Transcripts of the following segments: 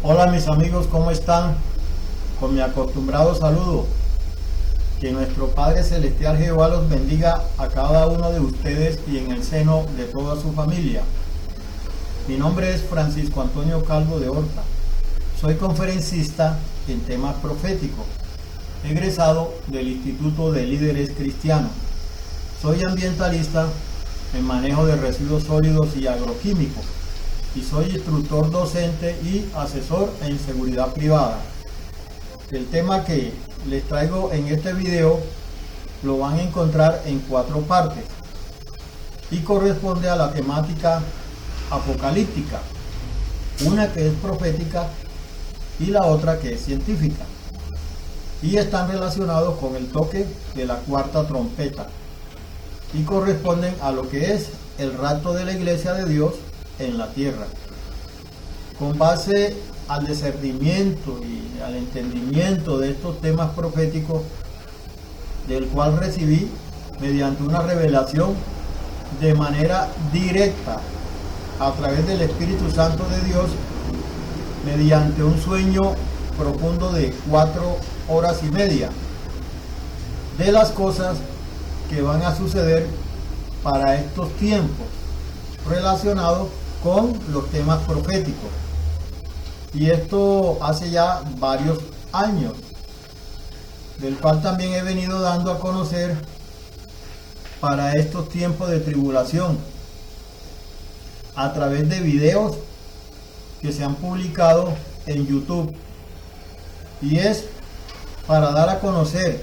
Hola mis amigos, ¿cómo están? Con mi acostumbrado saludo. Que nuestro Padre Celestial Jehová los bendiga a cada uno de ustedes y en el seno de toda su familia. Mi nombre es Francisco Antonio Calvo de Horta. Soy conferencista en temas proféticos, egresado del Instituto de Líderes Cristianos. Soy ambientalista en manejo de residuos sólidos y agroquímicos y soy instructor docente y asesor en seguridad privada. El tema que les traigo en este video lo van a encontrar en 4 partes y corresponde a la temática apocalíptica, una que es profética y la otra que es científica, y están relacionados con el toque de la 4ª trompeta y corresponden a lo que es el rapto de la iglesia de Dios en la tierra. Con base al discernimiento y al entendimiento de estos temas proféticos, del cual recibí mediante una revelación de manera directa a través del Espíritu Santo de Dios, mediante un sueño profundo de 4 horas y media, de las cosas que van a suceder para estos tiempos relacionados con los temas proféticos. Y esto hace ya varios años, del cual también he venido dando a conocer para estos tiempos de tribulación a través de videos que se han publicado en YouTube, y es para dar a conocer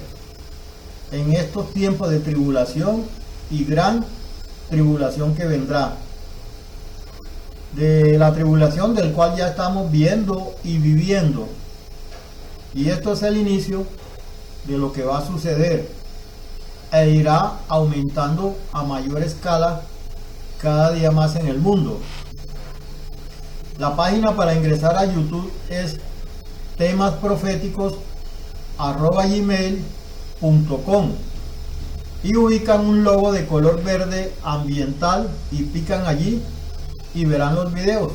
en estos tiempos de tribulación y gran tribulación que vendrá, de la tribulación del cual ya estamos viendo y viviendo, y esto es el inicio de lo que va a suceder e irá aumentando a mayor escala cada día más en el mundo. La página para ingresar a YouTube es temasproféticos@gmail.com y ubican un logo de color verde ambiental y pican allí y verán los videos.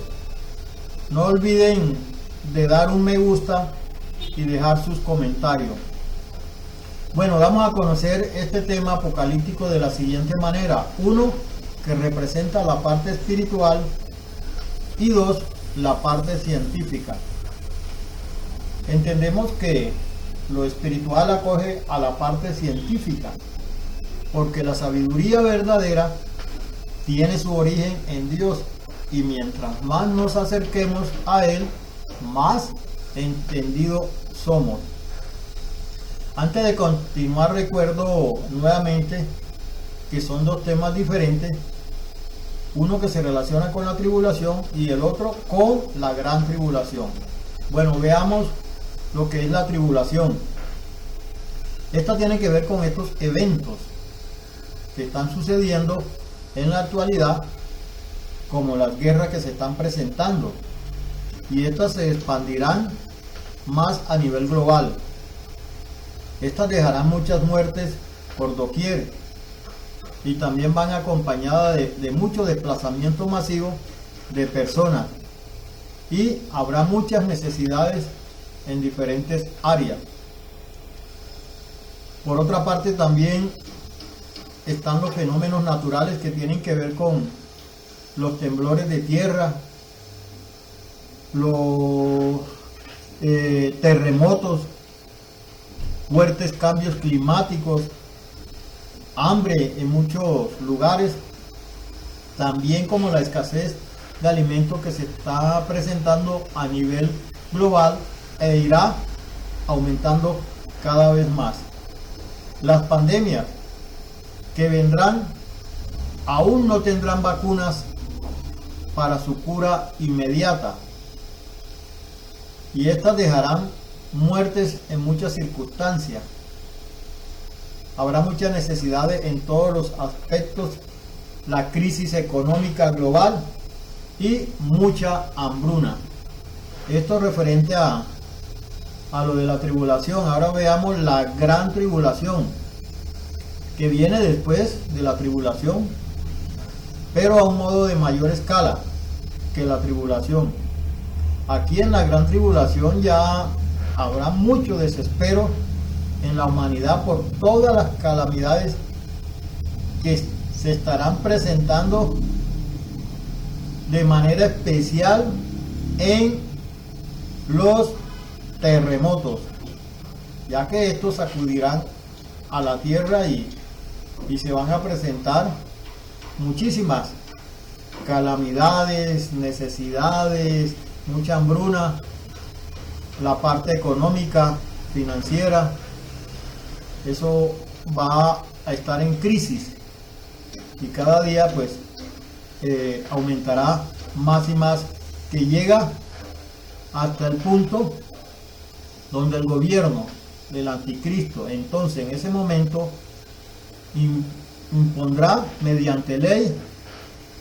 No olviden de dar un me gusta y dejar sus comentarios. Bueno, vamos a conocer este tema apocalíptico de la siguiente manera: 1, que representa la parte espiritual, y 2, la parte científica. Entendemos que lo espiritual acoge a la parte científica, porque la sabiduría verdadera tiene su origen en Dios, y mientras más nos acerquemos a Él, más entendidos somos. Antes de continuar, recuerdo nuevamente que son 2 temas diferentes, uno que se relaciona con la tribulación y el otro con la gran tribulación. Bueno, veamos lo que es la tribulación. Esta tiene que ver con estos eventos que están sucediendo en la actualidad, como las guerras que se están presentando, y estas se expandirán más a nivel global. Estas dejarán muchas muertes por doquier y también van acompañadas de mucho desplazamiento masivo de personas, y habrá muchas necesidades en diferentes áreas. Por otra parte, también están los fenómenos naturales que tienen que ver con los temblores de tierra, los terremotos, fuertes cambios climáticos, hambre en muchos lugares, también como la escasez de alimentos que se está presentando a nivel global e irá aumentando cada vez más. Las pandemias que vendrán aún no tendrán vacunas para su cura inmediata, y estas dejarán muertes en muchas circunstancias. Habrá muchas necesidades en todos los aspectos, la crisis económica global y mucha hambruna. Esto es referente a lo de la tribulación. Ahora veamos la gran tribulación, que viene después de la tribulación, pero a un modo de mayor escala que la tribulación. aquí en la gran tribulación ya habrá mucho desespero en la humanidad por todas las calamidades que se estarán presentando de manera especial en los terremotos, ya que estos sacudirán a la tierra y se van a presentar muchísimas calamidades, necesidades, mucha hambruna, la parte económica, financiera, eso va a estar en crisis y cada día pues aumentará más y más, que llega hasta el punto donde el gobierno del anticristo entonces en ese momento impondrá mediante ley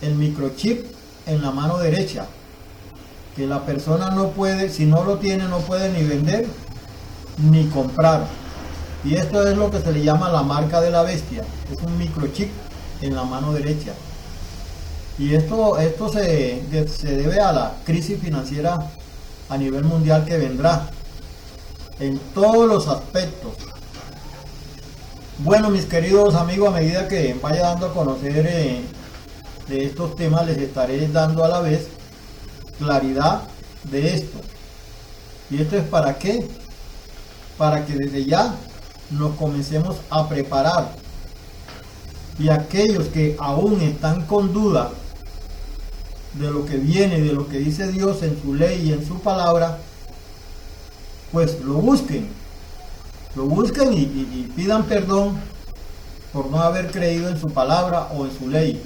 el microchip en la mano derecha, que la persona no puede, si no lo tiene, no puede ni vender ni comprar. Y esto es lo que se le llama la marca de la bestia, es un microchip en la mano derecha. Y esto se debe a la crisis financiera a nivel mundial que vendrá en todos los aspectos. Bueno, mis queridos amigos, a medida que vaya dando a conocer de estos temas, les estaré dando a la vez claridad de esto. ¿Y esto es para qué? Para que desde ya nos comencemos a preparar. Y aquellos que aún están con duda de lo que viene, de lo que dice Dios en su ley y en su palabra, pues lo busquen y pidan perdón por no haber creído en su palabra o en su ley.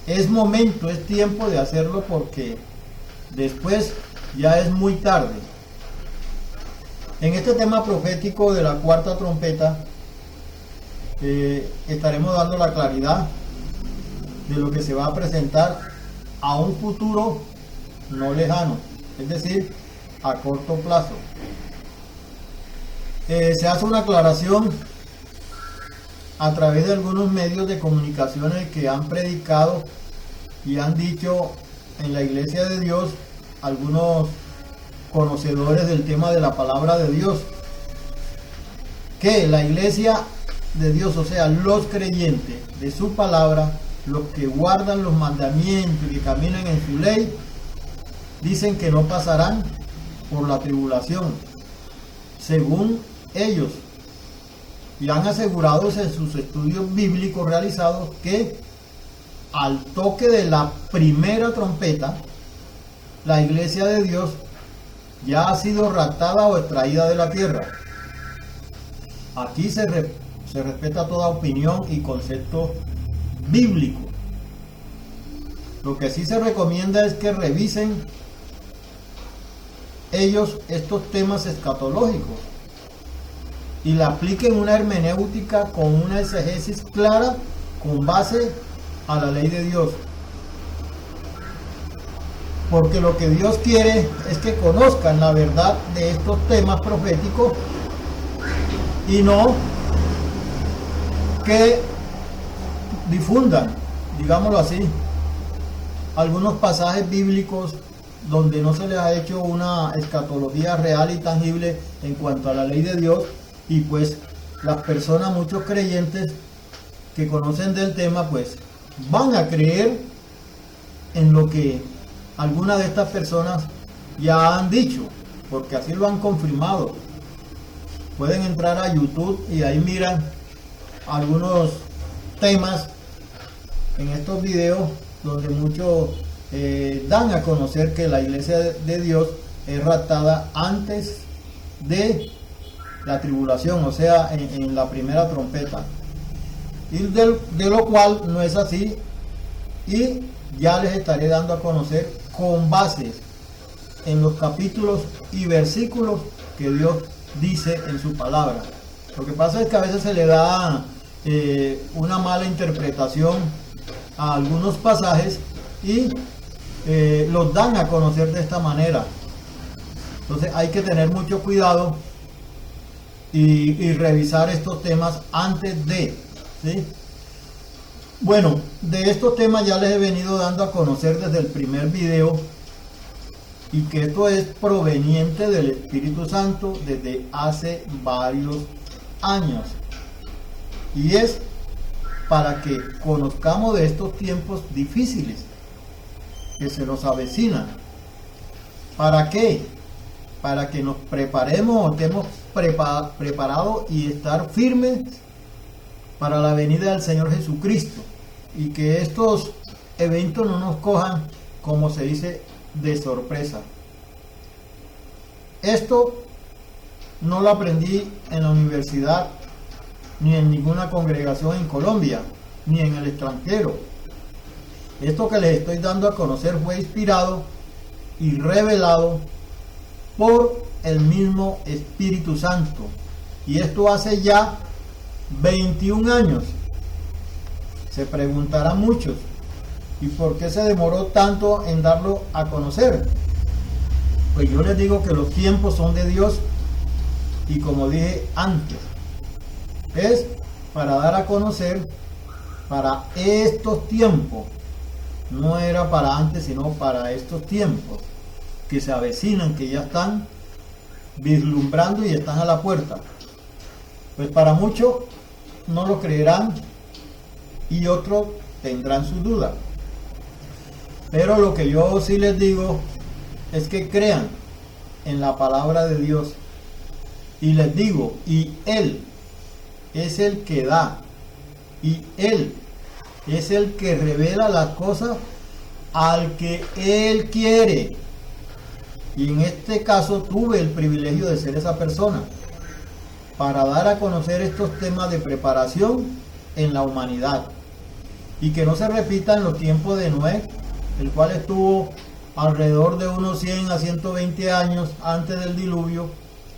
Es momento, es tiempo de hacerlo, porque después ya es muy tarde. En este tema profético de la cuarta trompeta estaremos dando la claridad de lo que se va a presentar a un futuro no lejano, es decir, a corto plazo. Se hace una aclaración a través de algunos medios de comunicaciones que han predicado y han dicho en la Iglesia de Dios, algunos conocedores del tema de la palabra de Dios, que la Iglesia de Dios, o sea, los creyentes de su palabra, los que guardan los mandamientos y que caminan en su ley, dicen que no pasarán por la tribulación, según ellos, y han asegurado en sus estudios bíblicos realizados que al toque de la primera trompeta, la Iglesia de Dios ya ha sido raptada o extraída de la tierra. Aquí se respeta toda opinión y concepto bíblico. Lo que sí se recomienda es que revisen ellos estos temas escatológicos y le apliquen una hermenéutica con una exégesis clara con base a la ley de Dios. Porque lo que Dios quiere es que conozcan la verdad de estos temas proféticos y no que difundan, digámoslo así, algunos pasajes bíblicos donde no se les ha hecho una escatología real y tangible en cuanto a la ley de Dios, y pues las personas, muchos creyentes que conocen del tema, pues van a creer en lo que algunas de estas personas ya han dicho, porque así lo han confirmado. Pueden entrar a YouTube y ahí miran algunos temas en estos videos donde muchos dan a conocer que la Iglesia de Dios es raptada antes de la tribulación, o sea, en la primera trompeta, y de lo cual no es así, y ya les estaré dando a conocer con bases en los capítulos y versículos que Dios dice en su palabra. Lo que pasa es que a veces se le da una mala interpretación a algunos pasajes y los dan a conocer de esta manera. Entonces hay que tener mucho cuidado y revisar estos temas antes de, ¿sí? Bueno, de estos temas ya les he venido dando a conocer desde el primer video y que esto es proveniente del Espíritu Santo desde hace varios años, y es para que conozcamos de estos tiempos difíciles que se nos avecinan. ¿Para qué? Para que nos preparemos, estemos preparados y estar firmes para la venida del Señor Jesucristo, y que estos eventos no nos cojan, como se dice, de sorpresa. Esto no lo aprendí en la universidad, ni en ninguna congregación en Colombia, ni en el extranjero. Esto que les estoy dando a conocer fue inspirado y revelado por el mismo Espíritu Santo, y esto hace ya 21 años. Se preguntarán muchos, ¿y por qué se demoró tanto en darlo a conocer? Pues yo les digo que los tiempos son de Dios, y como dije antes, es para dar a conocer para estos tiempos. No era para antes, sino para estos tiempos que se avecinan, que ya están vislumbrando y están a la puerta. Pues para muchos no lo creerán y otros tendrán sus dudas. Pero lo que yo sí les digo es que crean en la palabra de Dios. Y les digo, y Él es el que da, y Él es el que revela las cosas al que Él quiere. Y en este caso tuve el privilegio de ser esa persona para dar a conocer estos temas de preparación en la humanidad, y que no se repita en los tiempos de Noé, el cual estuvo alrededor de unos 100 a 120 años antes del diluvio,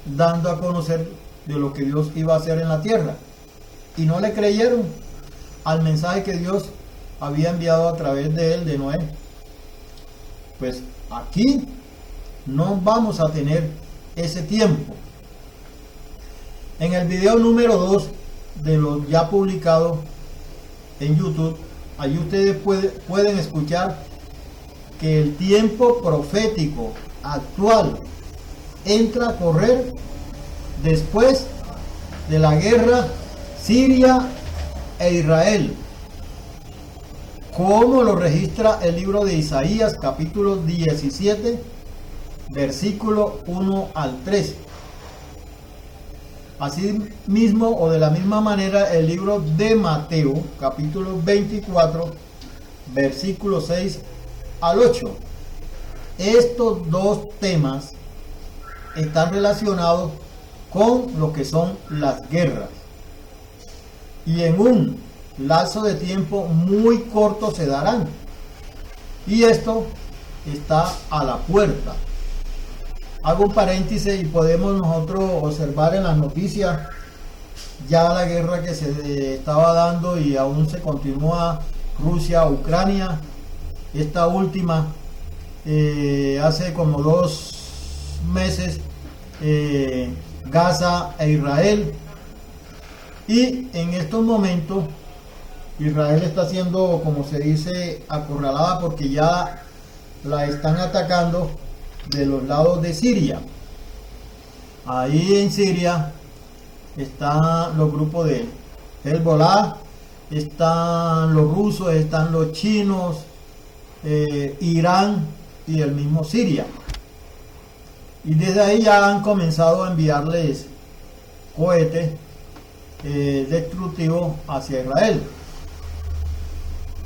dando a conocer de lo que Dios iba a hacer en la tierra, y no le creyeron al mensaje que Dios había enviado a través de él, de Noé. Pues aquí no vamos a tener ese tiempo. En el video número 2 de los ya publicados en YouTube, ahí ustedes pueden escuchar que el tiempo profético actual entra a correr después de la guerra Siria e Israel, como lo registra el libro de Isaías, capítulo 17, versículo 1 al 3. Así mismo, o de la misma manera, el libro de Mateo, capítulo 24, versículo 6 al 8. Estos dos temas están relacionados con lo que son las guerras, y en un lapso de tiempo muy corto se darán, y esto está a la puerta. Hago un paréntesis y podemos nosotros observar en las noticias ya la guerra que se estaba dando y aún se continúa, Rusia, Ucrania. Esta última, hace como 2 meses, Gaza e Israel. Y en estos momentos Israel está siendo, como se dice, acorralada, porque ya la están atacando de los lados de Siria. Ahí en Siria están los grupos de Hezbollah, están los rusos, están los chinos, Irán y el mismo Siria. Y desde ahí ya han comenzado a enviarles cohetes destructivos hacia Israel.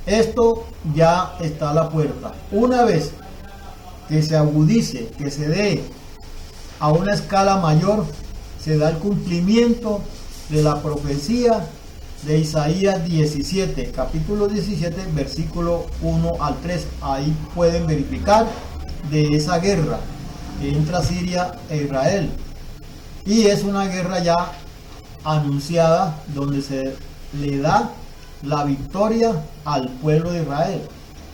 Esto ya está a la puerta. Una vez que se agudice, que se dé a una escala mayor, se da el cumplimiento de la profecía de Isaías 17, capítulo 17, versículo 1 al 3. Ahí pueden verificar de esa guerra que entra Siria e Israel, y es una guerra ya anunciada, donde se le da la victoria al pueblo de Israel,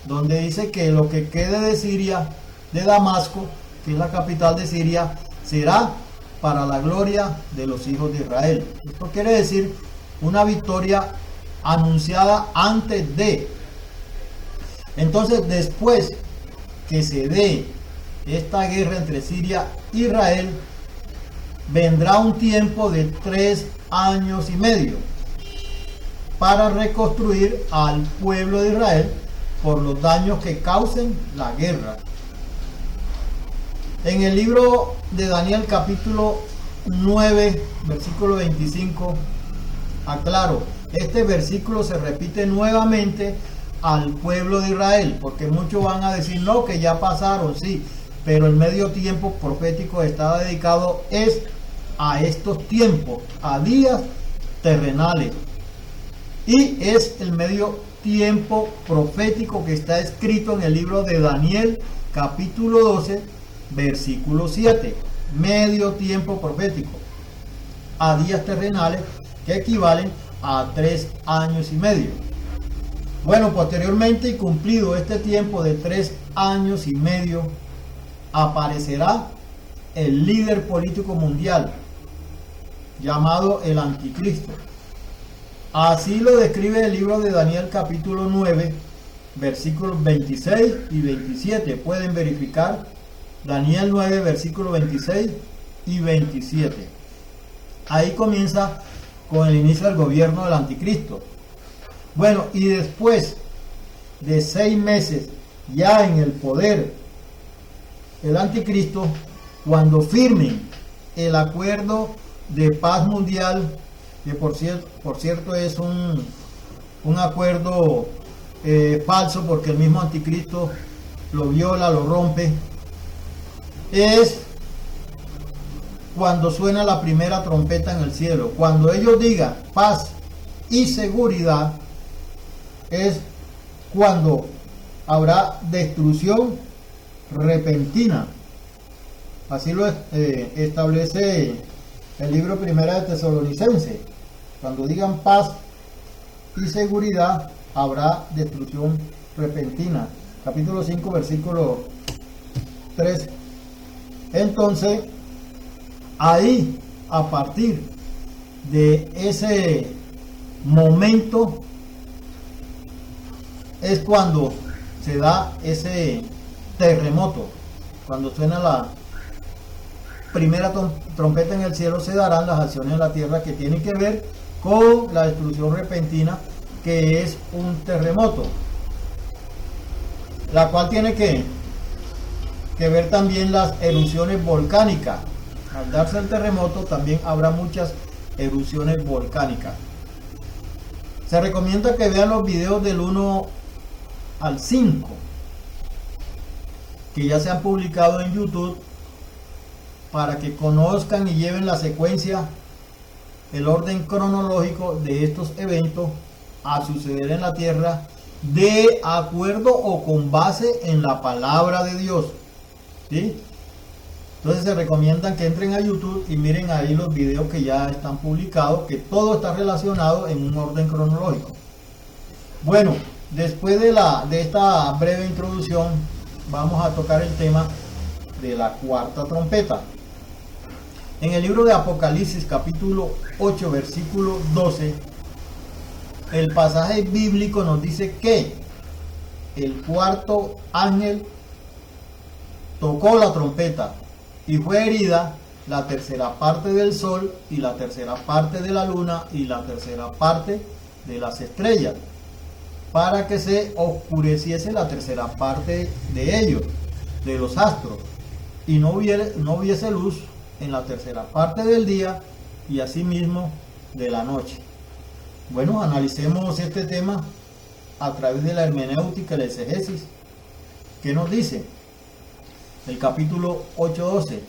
donde dice que lo que quede de Siria, de Damasco, que es la capital de Siria, será para la gloria de los hijos de Israel. Esto quiere decir una victoria anunciada antes de. Entonces, después que se dé esta guerra entre Siria e Israel, vendrá un tiempo de 3 años y medio para reconstruir al pueblo de Israel por los daños que causen la guerra. En el libro de Daniel capítulo 9 versículo 25, aclaro, este versículo se repite nuevamente al pueblo de Israel, porque muchos van a decir no, que ya pasaron, sí, pero el medio tiempo profético está dedicado es a estos tiempos, a días terrenales, y es el medio tiempo profético que está escrito en el libro de Daniel capítulo 12 versículo 7, medio tiempo profético a días terrenales que equivalen a 3 años y medio. Bueno, posteriormente y cumplido este tiempo de 3 años y medio, aparecerá el líder político mundial llamado el Anticristo. Así lo describe el libro de Daniel capítulo 9 versículos 26 y 27. Pueden verificar Daniel 9 versículos 26 y 27. Ahí comienza con el inicio del gobierno del Anticristo. Bueno, y después de 6 meses ya en el poder el Anticristo, cuando firmen el acuerdo de paz mundial, que por cierto es un acuerdo falso, porque el mismo Anticristo lo viola, lo rompe, es cuando suena la primera trompeta en el cielo. Cuando ellos digan paz y seguridad, es cuando habrá destrucción repentina. Así lo establece el libro Primera de Tesalonicenses. Cuando digan paz y seguridad, habrá destrucción repentina. Capítulo 5, versículo 3. Entonces, ahí, a partir de ese momento, es cuando se da ese terremoto. Cuando suena la primera trompeta en el cielo, se darán las acciones en la tierra que tienen que ver con la destrucción repentina, que es un terremoto, la cual tiene que ver también las erupciones volcánicas. Al darse el terremoto también habrá muchas erupciones volcánicas. Se recomienda que vean los videos del 1 al 5 que ya se han publicado en YouTube, para que conozcan y lleven la secuencia, el orden cronológico de estos eventos a suceder en la tierra, de acuerdo o con base en la palabra de Dios, ¿sí? Entonces se recomiendan que entren a YouTube y miren ahí los videos que ya están publicados, que todo está relacionado en un orden cronológico. Bueno, después de esta breve introducción, vamos a tocar el tema de la cuarta trompeta. En el libro de Apocalipsis capítulo 8 versículo 12, el pasaje bíblico nos dice que el cuarto ángel tocó la trompeta y fue herida la tercera parte del sol y la tercera parte de la luna y la tercera parte de las estrellas, para que se oscureciese la tercera parte de ellos, de los astros, y no hubiese luz en la tercera parte del día y asimismo de la noche. Bueno, analicemos este tema a través de la hermenéutica, la exegesis. ¿Qué nos dice? El capítulo 8:12.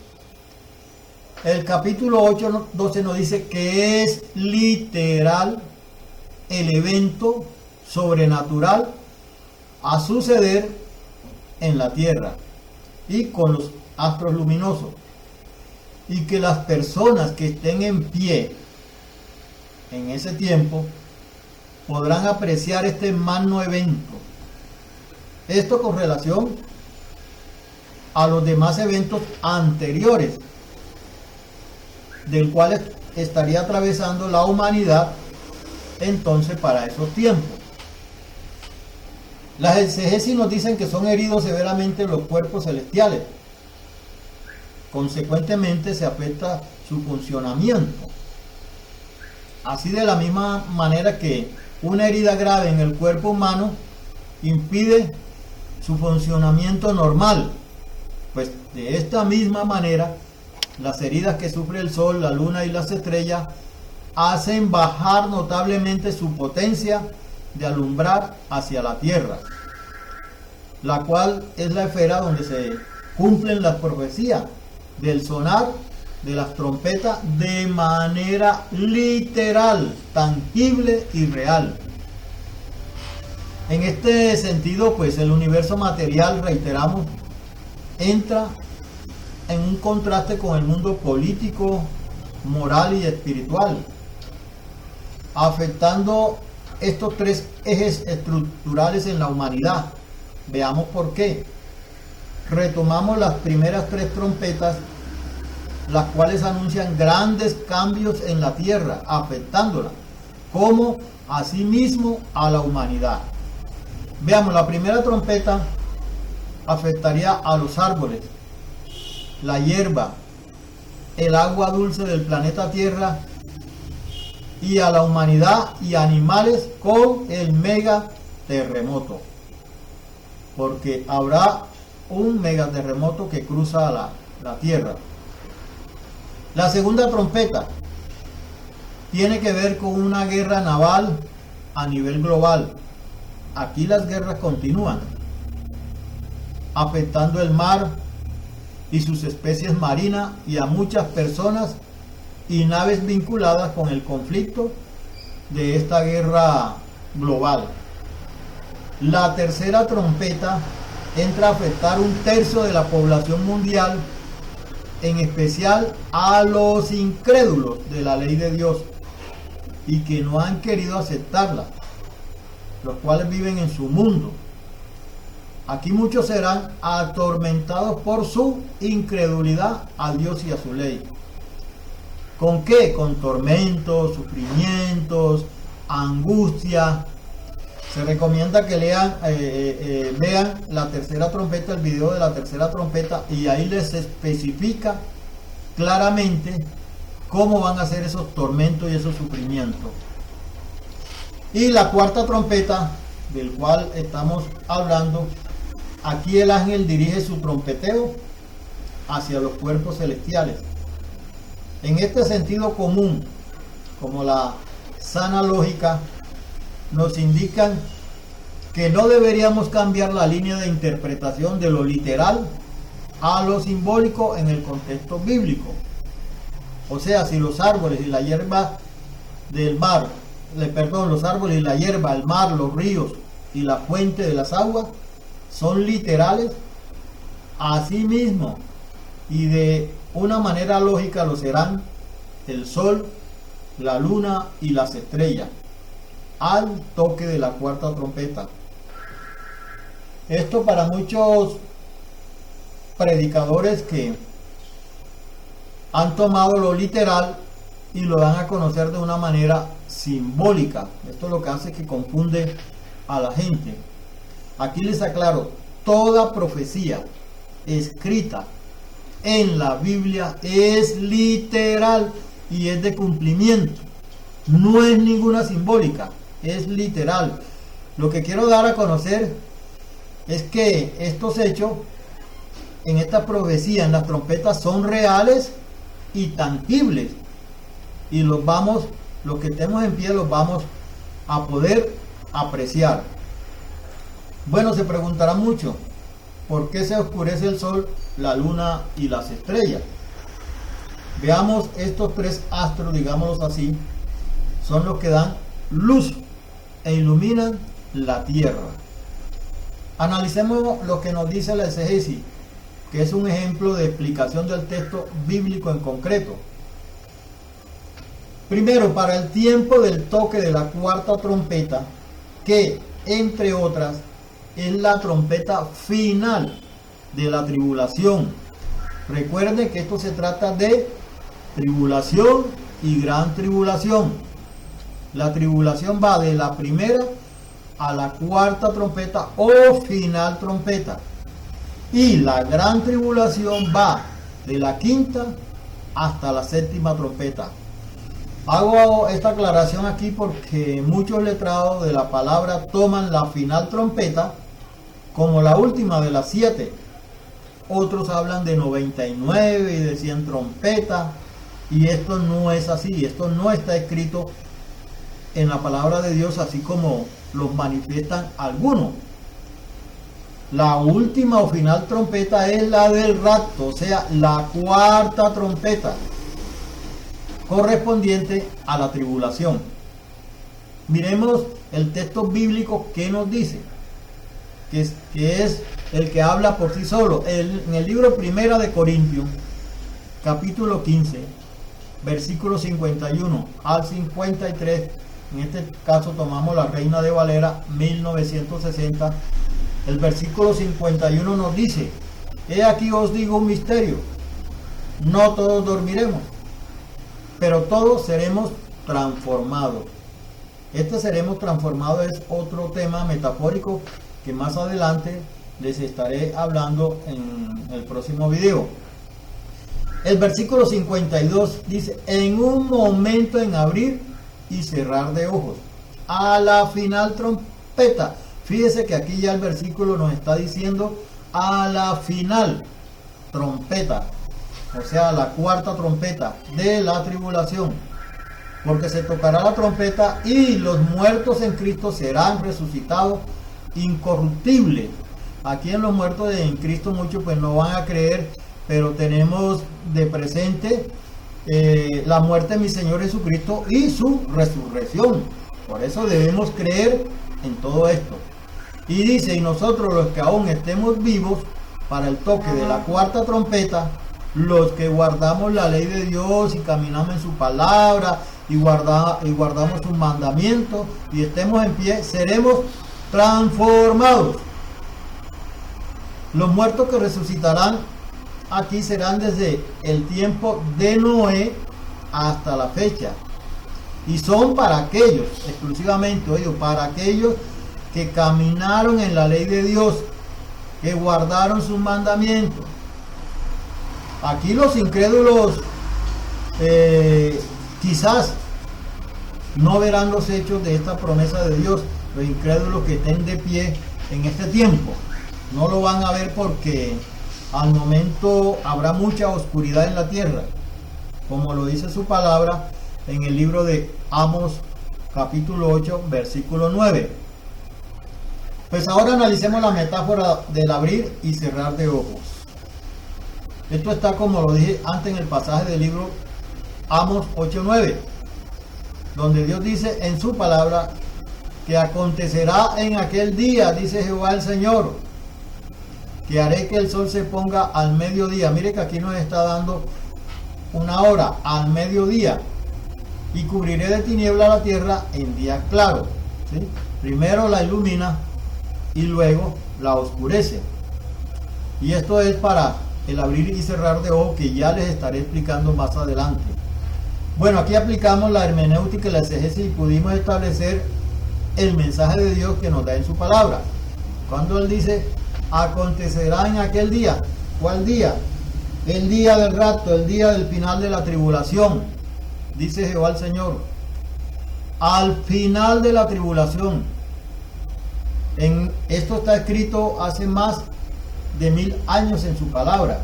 El capítulo 8:12 nos dice que es literal el evento sobrenatural a suceder en la tierra y con los astros luminosos, y que las personas que estén en pie en ese tiempo podrán apreciar este magno evento. Esto con relación a los demás eventos anteriores, del cual estaría atravesando la humanidad entonces para esos tiempos. Las exegesis nos dicen que son heridos severamente los cuerpos celestiales, consecuentemente se afecta su funcionamiento. Así, de la misma manera que una herida grave en el cuerpo humano impide su funcionamiento normal, pues de esta misma manera las heridas que sufre el sol, la luna y las estrellas hacen bajar notablemente su potencia de alumbrar hacia la tierra, la cual es la esfera donde se cumplen las profecías del sonar de las trompetas de manera literal, tangible y real. En este sentido, pues el universo material, reiteramos, entra en un contraste con el mundo político, moral y espiritual, afectando estos tres ejes estructurales en la humanidad. Veamos por qué. Retomamos las primeras tres trompetas, las cuales anuncian grandes cambios en la tierra, afectándola, como asimismo a la humanidad. Veamos, la primera trompeta afectaría a los árboles, la hierba, el agua dulce del planeta Tierra, y a la humanidad y animales con el mega terremoto, porque habrá un megaterremoto que cruza la Tierra. La segunda trompeta tiene que ver con una guerra naval a nivel global. Aquí las guerras continúan, afectando el mar y sus especies marinas y a muchas personas y naves vinculadas con el conflicto de esta guerra global. La tercera trompeta entra a afectar 1/3 de la población mundial, en especial a los incrédulos de la ley de Dios y que no han querido aceptarla, los cuales viven en su mundo. Aquí muchos serán atormentados por su incredulidad a Dios y a su ley. ¿Con qué? Con tormentos, sufrimientos, angustia. Se recomienda que vean la tercera trompeta, el video de la tercera trompeta, y ahí les especifica claramente cómo van a ser esos tormentos y esos sufrimientos. Y la cuarta trompeta, del cual estamos hablando, aquí el ángel dirige su trompeteo hacia los cuerpos celestiales. En este sentido común, como la sana lógica, nos indican que no deberíamos cambiar la línea de interpretación de lo literal a lo simbólico en el contexto bíblico. O sea, si los árboles y la hierba del mar, los árboles y la hierba, el mar, los ríos y la fuente de las aguas son literales, así mismo y de una manera lógica lo serán el sol, la luna y las estrellas al toque de la cuarta trompeta. Esto para muchos predicadores que han tomado lo literal y lo dan a conocer de una manera simbólica. Esto lo que hace es que confunde a la gente. Aquí les aclaro, toda profecía escrita en la Biblia es literal y es de cumplimiento. No es ninguna simbólica, es literal. Lo que quiero dar a conocer es que estos hechos en esta profecía, en las trompetas, son reales y tangibles, y los que estemos en pie los vamos a poder apreciar. Bueno, se preguntará mucho, ¿por qué se oscurece el sol, la luna y las estrellas? Veamos, estos tres astros, digámoslos así, son los que dan luz e iluminan la tierra. Analicemos lo que nos dice la exégesis, que es un ejemplo de explicación del texto bíblico en concreto. Primero, para el tiempo del toque de la cuarta trompeta, que entre otras es la trompeta final de la tribulación. Recuerden que esto se trata de tribulación y gran tribulación. La tribulación va de la primera a la cuarta trompeta o final trompeta, y la gran tribulación va de la quinta hasta la séptima trompeta. Hago esta aclaración aquí porque muchos letrados de la palabra toman la final trompeta como la última de las 7. Otros hablan de 99 y de 100 trompetas, y esto no es así. Esto no está escrito en la palabra de Dios así como los manifiestan algunos. La última o final trompeta es la del rapto, o sea, la cuarta trompeta, correspondiente a la tribulación. Miremos el texto bíblico que nos dice, que es el que habla por sí solo. En el libro Primera de Corintios, capítulo 15, versículo 51 al 53, en este caso tomamos la Reina de Valera 1960, el versículo 51 nos dice: he aquí os digo un misterio, no todos dormiremos, pero todos seremos transformados. Este seremos transformados es otro tema metafórico que más adelante les estaré hablando en el próximo video. El versículo 52 dice: en un momento, en abrir y cerrar de ojos, a la final trompeta. Fíjese que aquí ya el versículo nos está diciendo a la final trompeta, o sea, la cuarta trompeta de la tribulación, porque se tocará la trompeta y los muertos en Cristo serán resucitados incorruptibles. Aquí en los muertos en Cristo muchos pues no van a creer, pero tenemos de presente la muerte de mi Señor Jesucristo y su resurrección. Por eso debemos creer en todo esto. Y dice: y nosotros los que aún estemos vivos para el toque de la cuarta trompeta, los que guardamos la ley de Dios y caminamos en su palabra y guardamos sus mandamientos y estemos en pie, seremos transformados. Los muertos que resucitarán aquí serán desde el tiempo de Noé hasta la fecha, y son para aquellos, exclusivamente, para aquellos que caminaron en la ley de Dios, que guardaron sus mandamientos. Aquí los incrédulos quizás no verán los hechos de esta promesa de Dios. Los incrédulos que estén de pie en este tiempo no lo van a ver, porque al momento habrá mucha oscuridad en la tierra, como lo dice su palabra en el libro de Amos capítulo 8 versículo 9. Pues ahora analicemos la metáfora del abrir y cerrar de ojos. Esto está, como lo dije antes, en el pasaje del libro Amos 8:9, donde Dios dice en su palabra que acontecerá en aquel día, dice Jehová el Señor, que haré que el sol se ponga al mediodía. Mire que aquí nos está dando una hora, al mediodía, y cubriré de tiniebla la tierra en día claro. ¿Sí? Primero la ilumina y luego la oscurece. Y esto es para el abrir y cerrar de ojos, que ya les estaré explicando más adelante. Bueno, aquí aplicamos la hermenéutica y la exégesis y pudimos establecer el mensaje de Dios que nos da en su palabra. Cuando Él dice acontecerá en aquel día, ¿cuál día? El día del rapto, el día del final de la tribulación, dice Jehová el Señor. Al final de la tribulación. Esto está escrito hace más de 1000 años en su palabra,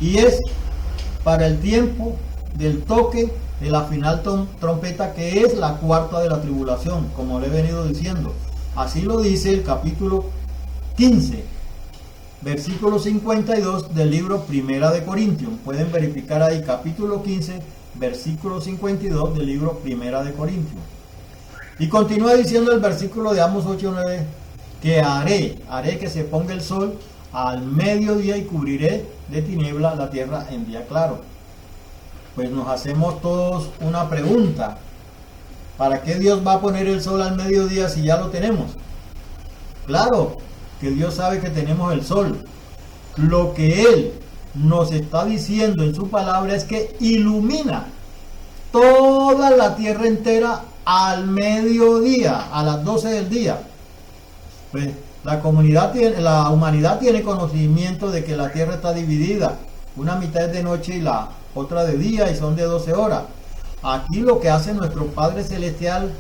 y es para el tiempo del toque de la final trompeta, que es la cuarta de la tribulación, como le he venido diciendo. Así lo dice el capítulo 15, versículo 52 del libro Primera de Corintios. Pueden verificar ahí, capítulo 15, versículo 52 del libro Primera de Corintios. Y continúa diciendo el versículo de Amos 8:9, que haré que se ponga el sol al mediodía y cubriré de tiniebla la tierra en día claro. Pues nos hacemos todos una pregunta: ¿para qué Dios va a poner el sol al mediodía si ya lo tenemos? Claro que Dios sabe que tenemos el sol. Lo que Él nos está diciendo en su palabra es que ilumina toda la tierra entera al mediodía, a las 12 del día. Pues la humanidad tiene conocimiento de que la tierra está dividida Una mitad es de noche y la otra de día, y son de 12 horas. Aquí lo que hace nuestro Padre Celestial,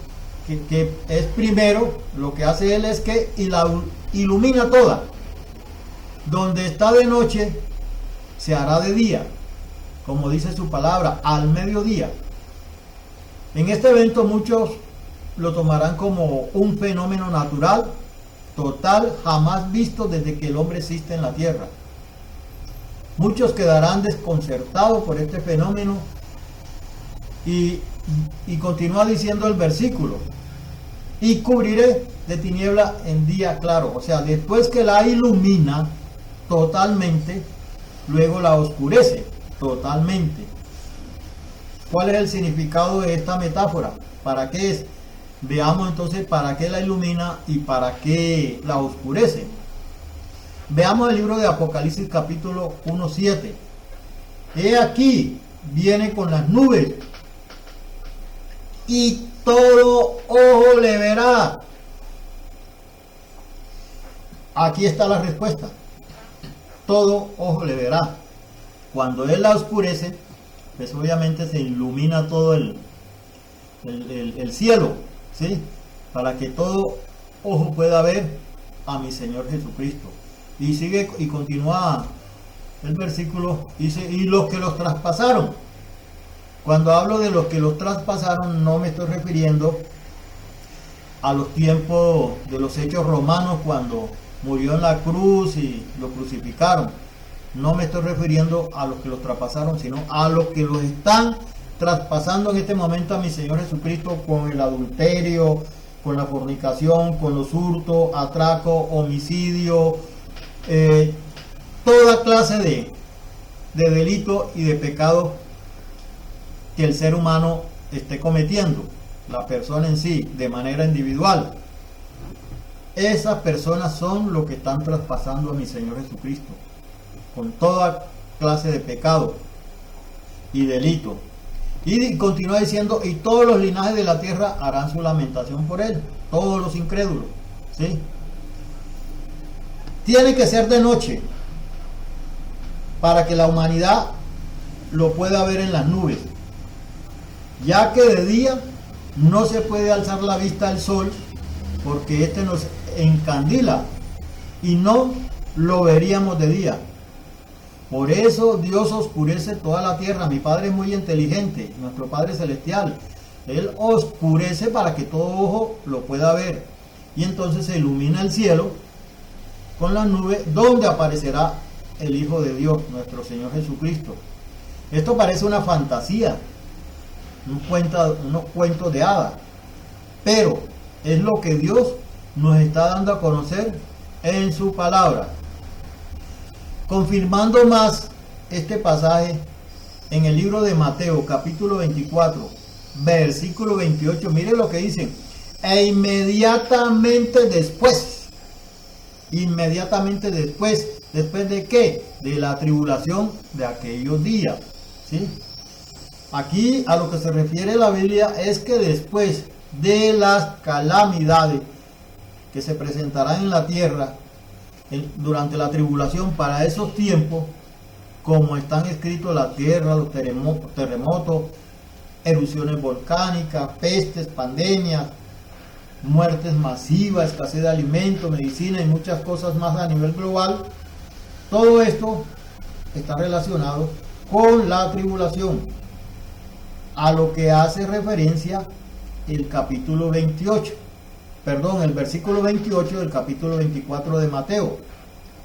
que es primero, lo que hace Él es que ilumina toda. Donde está de noche, se hará de día, como dice su palabra, al mediodía. En este evento muchos lo tomarán como un fenómeno natural, total, jamás visto desde que el hombre existe en la tierra. Muchos quedarán desconcertados por este fenómeno y continúa diciendo el versículo: y cubriré de tiniebla en día claro. O sea, después que la ilumina totalmente, luego la oscurece totalmente. ¿Cuál es el significado de esta metáfora? ¿Para qué es? Veamos entonces para qué la ilumina y para qué la oscurece. Veamos el libro de Apocalipsis capítulo 1:7. He aquí, viene con las nubes, y todo ojo le verá. Aquí está la respuesta. Todo ojo le verá. Cuando Él la oscurece, pues obviamente se ilumina todo el cielo, ¿sí? Para que todo ojo pueda ver a mi Señor Jesucristo. Y sigue y continúa el versículo, dice: y los que los traspasaron. Cuando hablo de los que los traspasaron, no me estoy refiriendo a los tiempos de los hechos romanos, cuando murió en la cruz y lo crucificaron. No me estoy refiriendo a los que los traspasaron, sino a los que los están traspasando en este momento a mi Señor Jesucristo con el adulterio, con la fornicación, con los hurtos, atraco, homicidio, toda clase de delito y de pecado que el ser humano esté cometiendo, la persona en sí, de manera individual. Esas personas son los que están traspasando a mi Señor Jesucristo, con toda clase de pecado y delito. Y continúa diciendo: y todos los linajes de la tierra harán su lamentación por él, todos los incrédulos, ¿sí? Tiene que ser de noche para que la humanidad lo pueda ver en las nubes, ya que de día no se puede alzar la vista al sol, porque este nos encandila y no lo veríamos de día. Por eso Dios oscurece toda la tierra. Mi Padre es muy inteligente, nuestro Padre Celestial. Él oscurece para que todo ojo lo pueda ver, y entonces se ilumina el cielo con las nubes, donde aparecerá el Hijo de Dios, nuestro Señor Jesucristo. Esto parece una fantasía, unos cuentos de hadas, pero es lo que Dios nos está dando a conocer en su palabra. Confirmando más este pasaje en el libro de Mateo capítulo 24 versículo 28, mire lo que dicen: e inmediatamente después, ¿después de qué? De la tribulación de aquellos días, ¿sí? Aquí a lo que se refiere la Biblia es que después de las calamidades que se presentarán en la tierra durante la tribulación, para esos tiempos, como están escritos, la tierra, los terremotos, erupciones volcánicas, pestes, pandemias, muertes masivas, escasez de alimentos, medicina y muchas cosas más a nivel global. Todo esto está relacionado con la tribulación, a lo que hace referencia el capítulo 28. El versículo 28 del capítulo 24 de Mateo,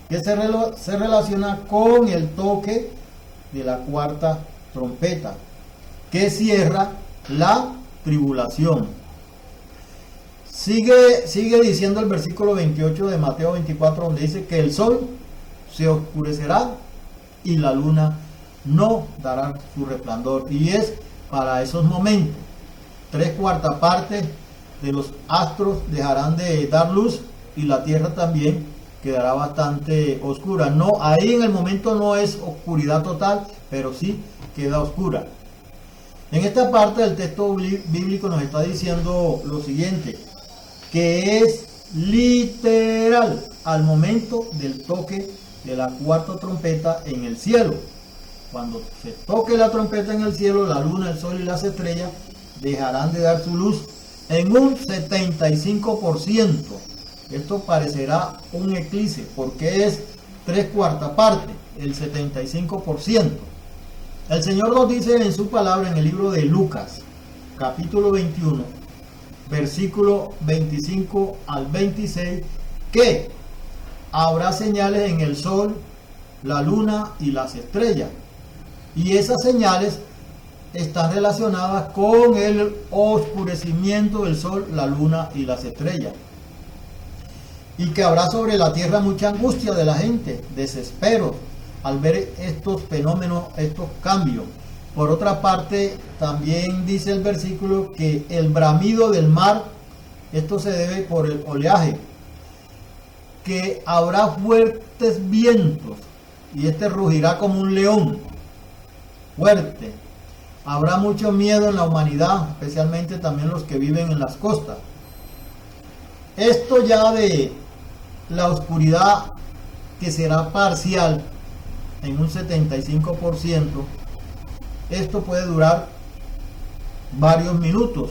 que se relaciona con el toque de la cuarta trompeta, que cierra la tribulación. Sigue diciendo el versículo 28 de Mateo 24, donde dice que el sol se oscurecerá y la luna no dará su resplandor, y es para esos momentos. 3/4 partes de los astros dejarán de dar luz, y la tierra también quedará bastante oscura. No, ahí en el momento no es oscuridad total, pero sí queda oscura. En esta parte del texto bíblico nos está diciendo lo siguiente, que es literal al momento del toque de la cuarta trompeta en el cielo. Cuando se toque la trompeta en el cielo, la luna, el sol y las estrellas dejarán de dar su luz en un 75%. Esto parecerá un eclipse porque es 3/4 parte, el 75%. El Señor nos dice en su palabra en el libro de Lucas, capítulo 21, versículo 25 al 26, que habrá señales en el sol, la luna y las estrellas. Y esas señales están relacionadas con el oscurecimiento del sol, la luna y las estrellas. Y que habrá sobre la tierra mucha angustia de la gente, desespero, al ver estos fenómenos, estos cambios. Por otra parte, también dice el versículo que el bramido del mar, esto se debe por el oleaje, que habrá fuertes vientos, y este rugirá como un león fuerte. Habrá mucho miedo en la humanidad, especialmente también los que viven en las costas. Esto ya de la oscuridad, que será parcial en un 75%, esto puede durar varios minutos.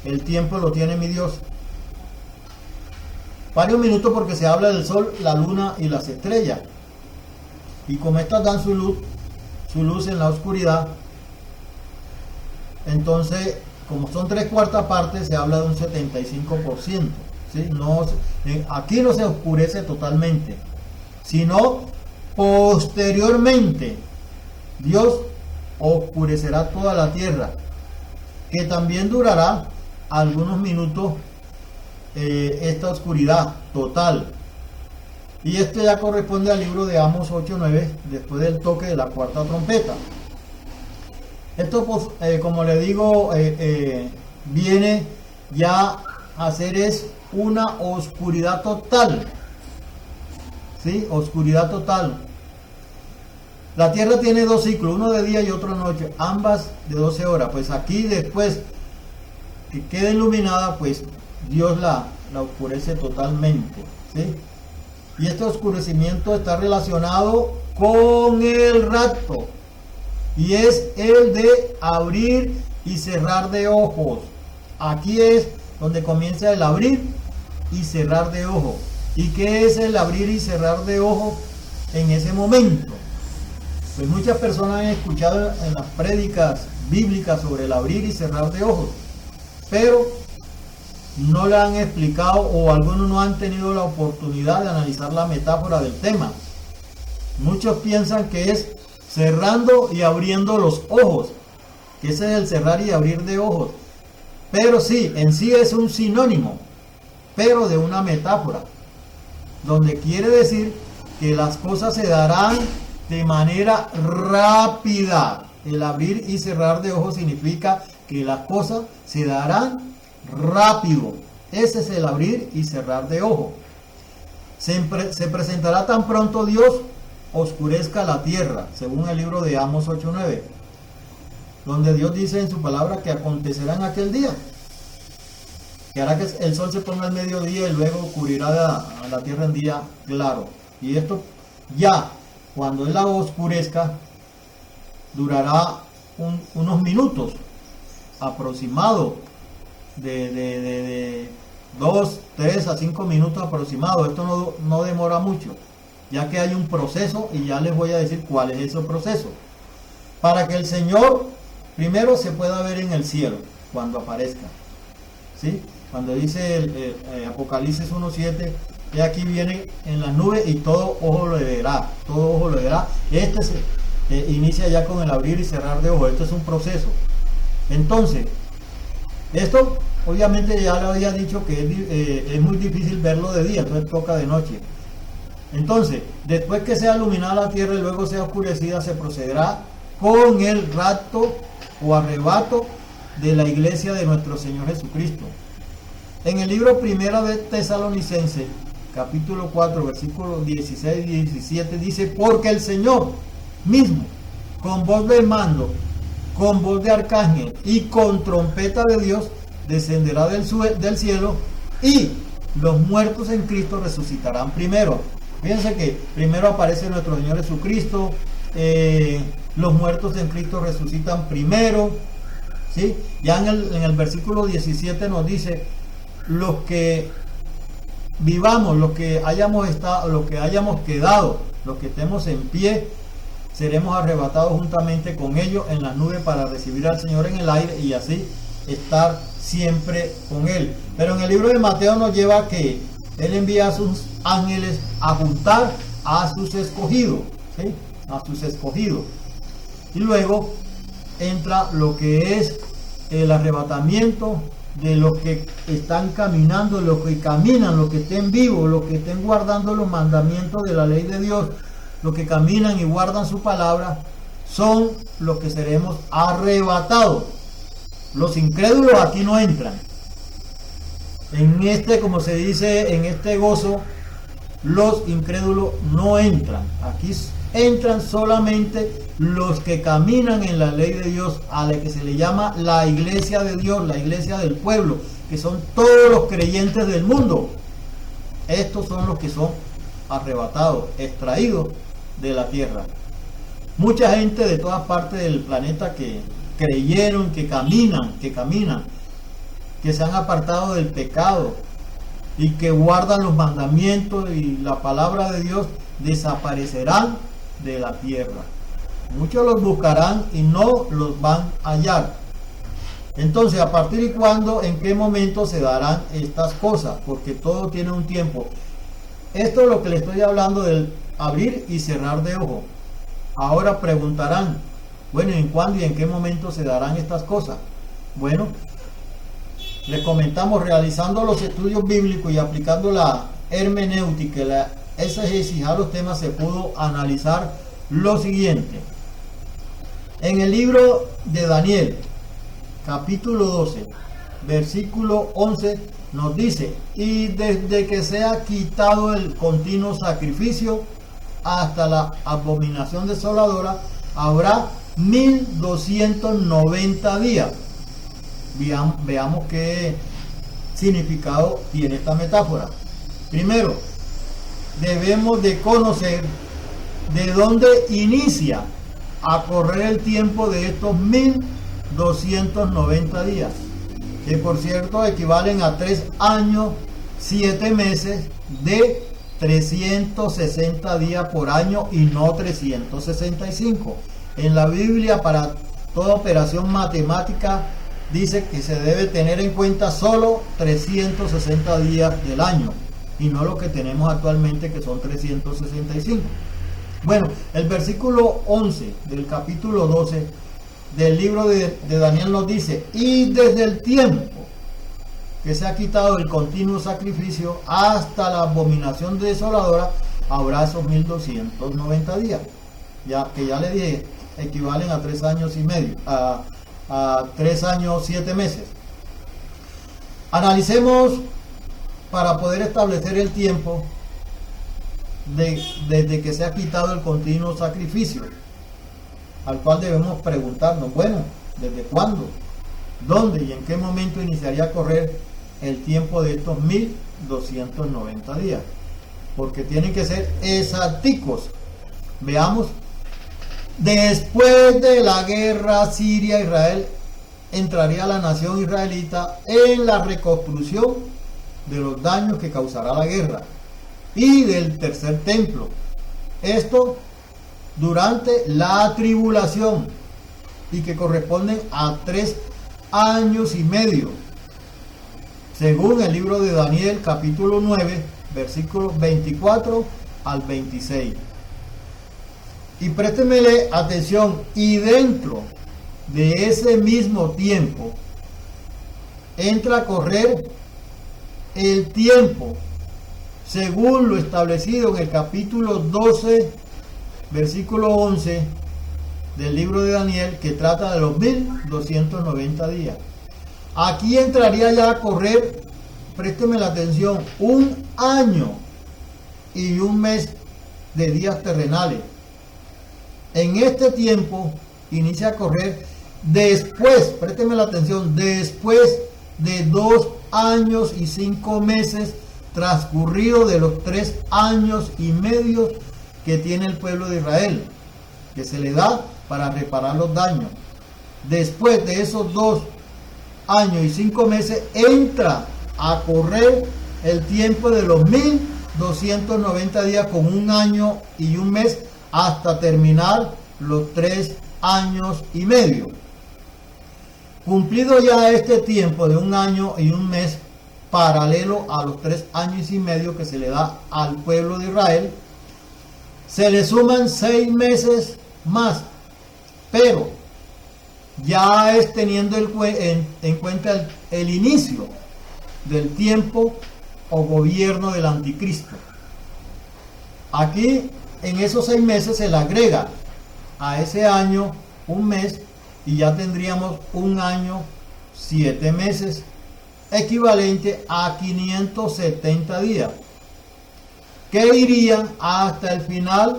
El tiempo lo tiene mi Dios. Varios minutos porque se habla del sol, la luna y las estrellas. Y como estas dan su luz en la oscuridad, entonces, como son 3/4 partes, se habla de un 75%. ¿Sí? Aquí no se oscurece totalmente, sino posteriormente Dios oscurecerá toda la tierra, que también durará algunos minutos esta oscuridad total. Y esto ya corresponde al libro de Amos 8:9, después del toque de la cuarta trompeta. Esto, pues, como le digo, viene ya a ser es una oscuridad total. ¿Sí? Oscuridad total. La tierra tiene dos ciclos, uno de día y otro de noche, ambas de 12 horas. Pues aquí, después que quede iluminada, pues Dios la oscurece totalmente. ¿Sí? Y este oscurecimiento está relacionado con el rapto, y es el de abrir y cerrar de ojos. Aquí es donde comienza el abrir y cerrar de ojos. ¿Y qué es el abrir y cerrar de ojos en ese momento? Pues muchas personas han escuchado en las prédicas bíblicas sobre el abrir y cerrar de ojos, pero no le han explicado, o algunos no han tenido la oportunidad de analizar la metáfora del tema. Muchos piensan que es cerrando y abriendo los ojos, que ese es el cerrar y abrir de ojos. Pero sí, en sí es un sinónimo, pero de una metáfora, donde quiere decir que las cosas se darán de manera rápida. El abrir y cerrar de ojos significa que las cosas se darán rápido. Ese es el abrir y cerrar de ojos. Se presentará tan pronto Dios oscurezca la tierra, según el libro de Amos 8:9, donde Dios dice en su palabra que acontecerá en aquel día, que hará que el sol se ponga al mediodía y luego cubrirá a la tierra en día claro. Y esto ya, cuando Él la oscurezca, durará unos minutos aproximado, de 2, 3 a 5 minutos aproximados. Esto no demora mucho, ya que hay un proceso, y ya les voy a decir cuál es ese proceso, para que el Señor primero se pueda ver en el cielo cuando aparezca. ¿Sí? Cuando dice el Apocalipsis 1:7, que aquí viene en las nubes y todo ojo lo verá, todo ojo lo verá. Este se inicia ya con el abrir y cerrar de ojos. Esto es un proceso. Entonces, esto obviamente ya le había dicho que es muy difícil verlo de día, entonces toca de noche. Entonces, después que sea iluminada la tierra y luego sea oscurecida, se procederá con el rapto o arrebato de la iglesia de nuestro Señor Jesucristo. En el libro Primera de Tesalonicenses, capítulo 4, versículos 16 y 17, dice: porque el Señor mismo, con voz de mando, con voz de arcángel y con trompeta de Dios, descenderá del cielo, y los muertos en Cristo resucitarán primero. Fíjense que primero aparece nuestro Señor Jesucristo, los muertos en Cristo resucitan primero, ¿sí? Ya en el versículo 17 nos dice, los que vivamos, los que hayamos estado, los que hayamos quedado, los que estemos en pie, seremos arrebatados juntamente con ellos en las nubes para recibir al Señor en el aire y así estar siempre con Él. Pero en el libro de Mateo nos lleva a que Él envía a sus ángeles a juntar a sus escogidos, ¿sí? A sus escogidos. Y luego entra lo que es el arrebatamiento de los que están caminando, los que caminan, los que estén vivos, los que estén guardando los mandamientos de la ley de Dios, los que caminan y guardan su palabra, son los que seremos arrebatados. Los incrédulos aquí no entran. En este, como se dice, en este gozo, los incrédulos no entran. Aquí entran solamente los que caminan en la ley de Dios, a la que se le llama la iglesia de Dios, la iglesia del pueblo, que son todos los creyentes del mundo. Estos son los que son arrebatados, extraídos de la tierra. Mucha gente de todas partes del planeta que creyeron, que caminan, que se han apartado del pecado y que guardan los mandamientos y la palabra de Dios, desaparecerán de la tierra. Muchos los buscarán y no los van a hallar. Entonces, ¿a partir de cuándo, en qué momento se darán estas cosas? Porque todo tiene un tiempo. Esto es lo que le estoy hablando del abrir y cerrar de ojo. Ahora preguntarán, bueno, ¿en cuándo y en qué momento se darán estas cosas? Bueno, les comentamos, realizando los estudios bíblicos y aplicando la hermenéutica, la exégesis a los temas, se pudo analizar lo siguiente. En el libro de Daniel, capítulo 12, versículo 11, nos dice, y desde que sea quitado el continuo sacrificio hasta la abominación desoladora, habrá 1290 días. Veamos qué significado tiene esta metáfora. Primero, debemos de conocer de dónde inicia a correr el tiempo de estos 1290 días, que por cierto equivalen a 3 años, 7 meses de 360 días por año y no 365. En la Biblia, para toda operación matemática, dice que se debe tener en cuenta solo 360 días del año y no lo que tenemos actualmente, que son 365. Bueno, el versículo 11 del capítulo 12 del libro de Daniel nos dice, y desde el tiempo que se ha quitado el continuo sacrificio hasta la abominación desoladora, habrá esos 1290 días, ya que ya le dije, equivalen a 3 años y medio, a 3 años 7 meses. Analicemos para poder establecer el tiempo desde que se ha quitado el continuo sacrificio, al cual debemos preguntarnos, bueno, ¿desde cuándo? ¿Dónde y en qué momento iniciaría a correr el tiempo de estos 1290 días? Porque tienen que ser exacticos. Veamos. Después de la guerra Siria-Israel, entraría la nación israelita en la reconstrucción de los daños que causará la guerra y del tercer templo. Esto durante la tribulación, y que corresponden a 3 años y medio, según el libro de Daniel, capítulo 9, versículos 24 al 26. Y préstenmele atención, y dentro de ese mismo tiempo entra a correr el tiempo según lo establecido en el capítulo 12, versículo 11 del libro de Daniel, que trata de los 1290 días. Aquí entraría ya a correr, présteme la atención, 1 año y 1 mes de días terrenales. En este tiempo inicia a correr después, présteme la atención, después de 2 años y 5 meses transcurrido de los 3 años y medio que tiene el pueblo de Israel. que se le da para reparar los daños. Después de esos 2 años y 5 meses entra a correr el tiempo de los 1290 días con 1 año y 1 mes hasta terminar los 3 años y medio. Cumplido ya este tiempo de 1 año y 1 mes paralelo a los 3 años y medio que se le da al pueblo de Israel, se le suman 6 meses más, pero ya es teniendo en cuenta el inicio del tiempo o gobierno del anticristo. Aquí en esos 6 meses se le agrega a ese año 1 mes y ya tendríamos 1 año 7 meses, equivalente a 570 días, que irían hasta el final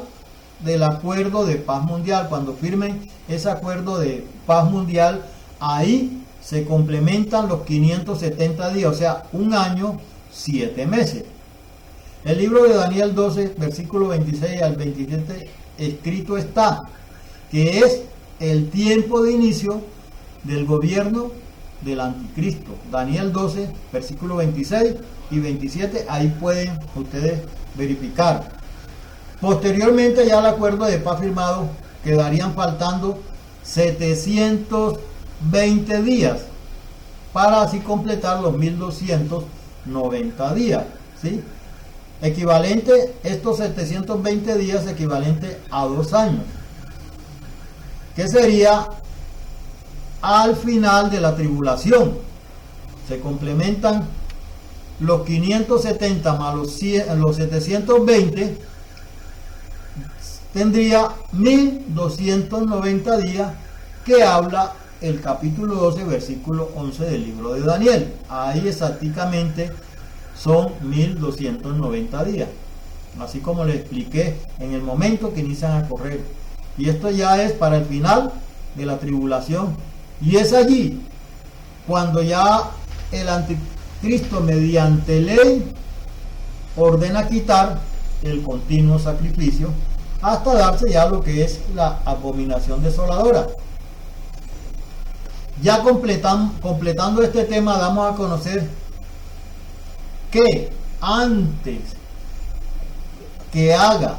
del acuerdo de paz mundial. Cuando firmen ese acuerdo de paz mundial, ahí se complementan los 570 días, o sea, 1 año 7 meses. El libro de Daniel 12, versículo 26 al 27, escrito está que es el tiempo de inicio del gobierno del anticristo. Daniel 12, versículo 26 y 27, ahí pueden ustedes verificar. Posteriormente, ya el acuerdo de paz firmado, quedarían faltando 720 días para así completar los 1290 días, ¿sí? Equivalente, estos 720 días equivalente a 2 años, que sería al final de la tribulación. Se complementan los 570 más los 720, tendría 1290 días, que habla el capítulo 12, versículo 11 del libro de Daniel. Ahí exactamente son 1290 días, así como le expliqué en el momento que inician a correr. Y esto ya es para el final de la tribulación, y es allí cuando ya el anticristo, mediante ley, ordena quitar el continuo sacrificio hasta darse ya lo que es la abominación desoladora. Ya completando este tema, damos a conocer que antes que haga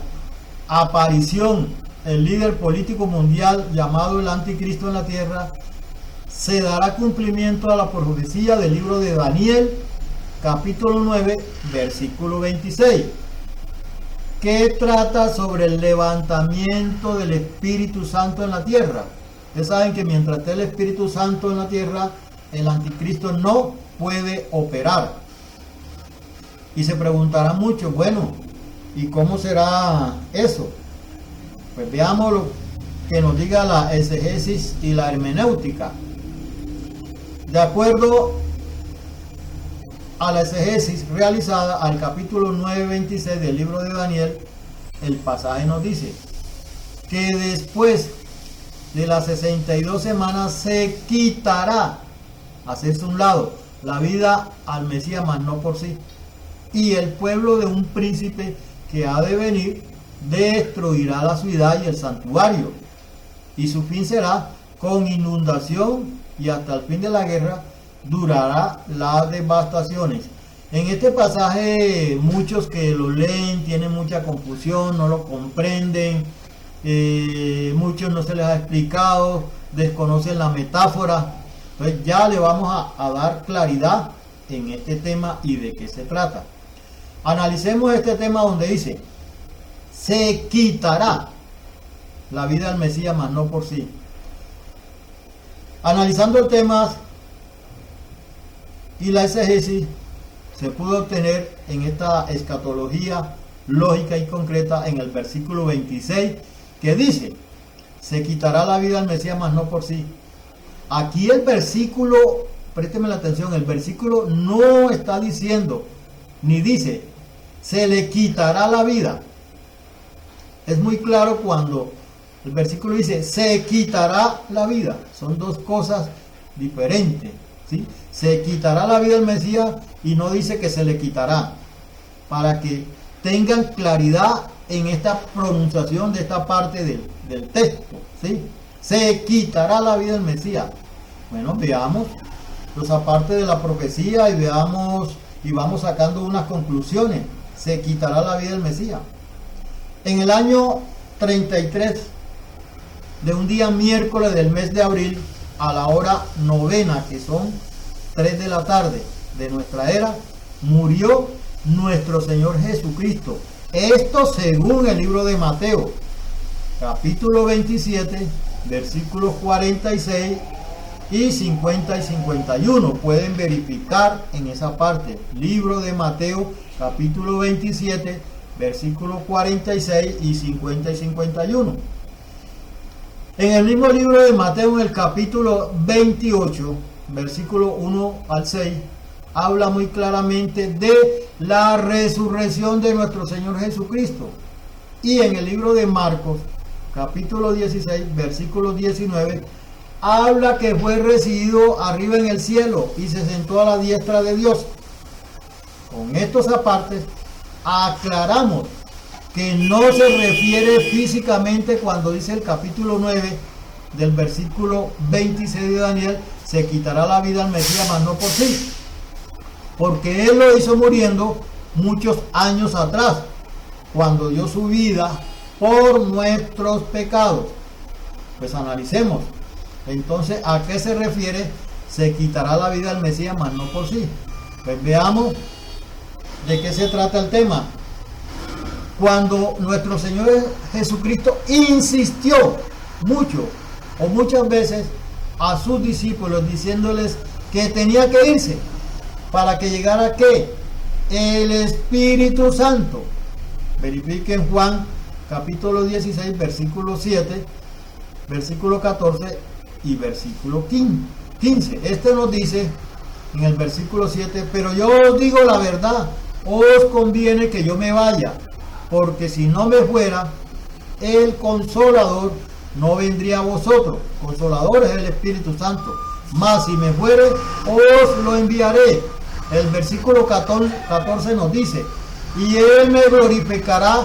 aparición el líder político mundial llamado el anticristo en la tierra, se dará cumplimiento a la profecía del libro de Daniel, capítulo 9, versículo 26, que trata sobre el levantamiento del Espíritu Santo en la tierra. Ustedes saben que mientras esté el Espíritu Santo en la tierra, el anticristo no puede operar. Y se preguntará mucho, bueno, ¿y cómo será eso? Pues veamos lo que nos diga la exegesis y la hermenéutica. De acuerdo a la exegesis realizada al capítulo 9:26 del libro de Daniel, el pasaje nos dice que después de las 62 semanas se quitará, hacerse un lado, la vida al Mesías, mas no por sí, y el pueblo de un príncipe que ha de venir destruirá la ciudad y el santuario, y su fin será con inundación, y hasta el fin de la guerra durará las devastaciones. En este pasaje, muchos que lo leen tienen mucha confusión, no lo comprenden, muchos no se les ha explicado, desconocen la metáfora. Entonces ya le vamos a dar claridad en este tema y de qué se trata. Analicemos este tema donde dice: se quitará la vida al Mesías, mas no por sí. Analizando el tema y la exégesis, se pudo obtener en esta escatología lógica y concreta en el versículo 26, que dice: se quitará la vida al Mesías, mas no por sí. Aquí el versículo, présteme la atención, el versículo no está diciendo, ni dice, se le quitará la vida. Es muy claro cuando el versículo dice, se quitará la vida. Son dos cosas diferentes, ¿sí? Se quitará la vida al Mesías y no dice que se le quitará. Para que tengan claridad en esta pronunciación de esta parte del texto, ¿sí? Se quitará la vida del Mesías. Bueno, veamos esa parte de la profecía y veamos y vamos sacando unas conclusiones. Se quitará la vida del Mesías. En el año 33 de un día miércoles del mes de abril, a la hora novena, que son 3 de la tarde de nuestra era, murió nuestro Señor Jesucristo. Esto según el libro de Mateo, capítulo 27, versículos 46 y 50 y 51. Pueden verificar en esa parte. Libro de Mateo, capítulo 27, versículos 46 y 50 y 51. En el mismo libro de Mateo, en el capítulo 28, versículo 1 al 6, habla muy claramente de la resurrección de nuestro Señor Jesucristo. Y en el libro de Marcos, capítulo 16, versículo 19, habla que fue recibido arriba en el cielo y se sentó a la diestra de Dios. Con estos apartes aclaramos que no se refiere físicamente cuando dice el capítulo 9 del versículo 26 de Daniel: se quitará la vida al Mesías, mas no por sí, porque él lo hizo muriendo muchos años atrás, cuando dio su vida por nuestros pecados. Pues analicemos entonces a qué se refiere se quitará la vida al Mesías, mas no por sí. Pues veamos de qué se trata el tema. Cuando nuestro Señor Jesucristo insistió mucho o muchas veces a sus discípulos diciéndoles que tenía que irse para que llegara ¿qué? El Espíritu Santo. Verifiquen Juan capítulo 16, versículo 7, versículo 14 y versículo 15. Este nos dice en el versículo 7: pero yo os digo la verdad, os conviene que yo me vaya, porque si no me fuera, el Consolador no vendría a vosotros. Consolador es el Espíritu Santo. Mas si me fuere, os lo enviaré. El versículo 14 nos dice: y él me glorificará,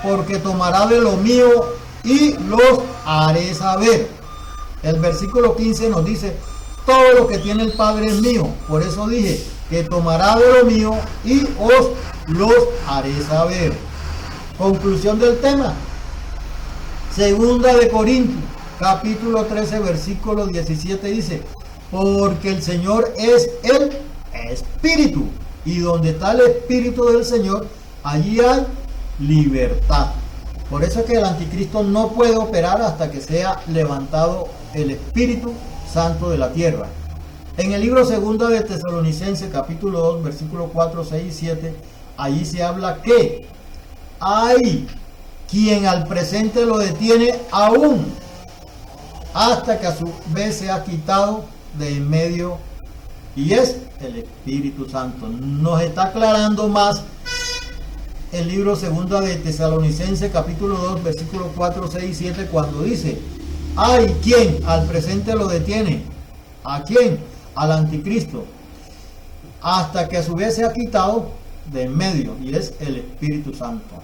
porque tomará de lo mío y los haré saber. El versículo 15 nos dice: todo lo que tiene el Padre es mío. Por eso dije que tomará de lo mío y os los haré saber. Conclusión del tema. Segunda de Corintios, capítulo 13, versículo 17 dice: porque el Señor es el Espíritu, y donde está el Espíritu del Señor, allí hay libertad. Por eso es que el anticristo no puede operar hasta que sea levantado el Espíritu Santo de la tierra. En el libro segunda de Tesalonicenses, capítulo 2, versículos 4, 6 y 7, allí se habla que hay quien al presente lo detiene aún, hasta que a su vez sea quitado de en medio, y es el Espíritu Santo. Nos está aclarando más el libro segunda de Tesalonicenses, capítulo 2, versículos 4, 6 y 7, cuando dice: hay quien al presente lo detiene. ¿A quién? Al anticristo, hasta que a su vez sea quitado de en medio, y es el Espíritu Santo.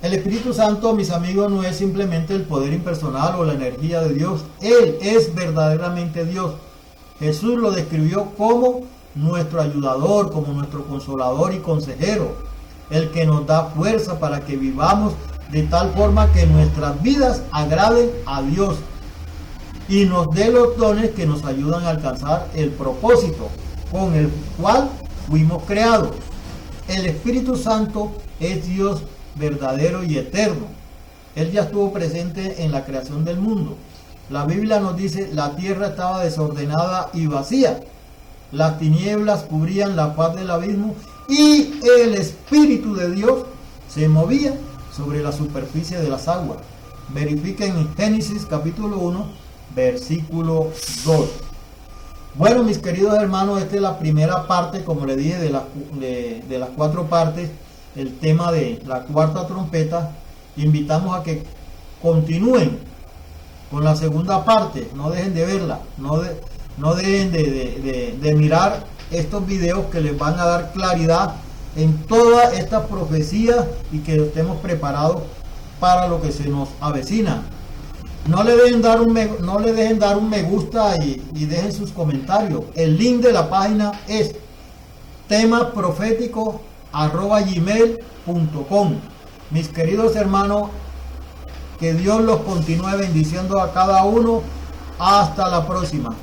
El Espíritu Santo, mis amigos, no es simplemente el poder impersonal o la energía de Dios. Él es verdaderamente Dios. Jesús lo describió como nuestro ayudador, como nuestro consolador y consejero, el que nos da fuerza para que vivamos de tal forma que nuestras vidas agraden a Dios y nos dé los dones que nos ayudan a alcanzar el propósito con el cual fuimos creados. El Espíritu Santo es Dios verdadero y eterno. Él ya estuvo presente en la creación del mundo. La Biblia nos dice: la tierra estaba desordenada y vacía, las tinieblas cubrían la faz del abismo, y el Espíritu de Dios se movía sobre la superficie de las aguas. Verifiquen en Génesis capítulo 1, versículo 2. Bueno, mis queridos hermanos, esta es la primera parte, como le dije, de las 4 partes, el tema de la cuarta trompeta. Invitamos a que continúen con la segunda parte, no dejen de verla, no dejen de mirar estos videos que les van a dar claridad en toda esta profecía y que estemos preparados para lo que se nos avecina. No le dejen dar un me gusta y dejen sus comentarios. El link de la página es temaprofético@gmail.com. Mis queridos hermanos, que Dios los continúe bendiciendo a cada uno. Hasta la próxima.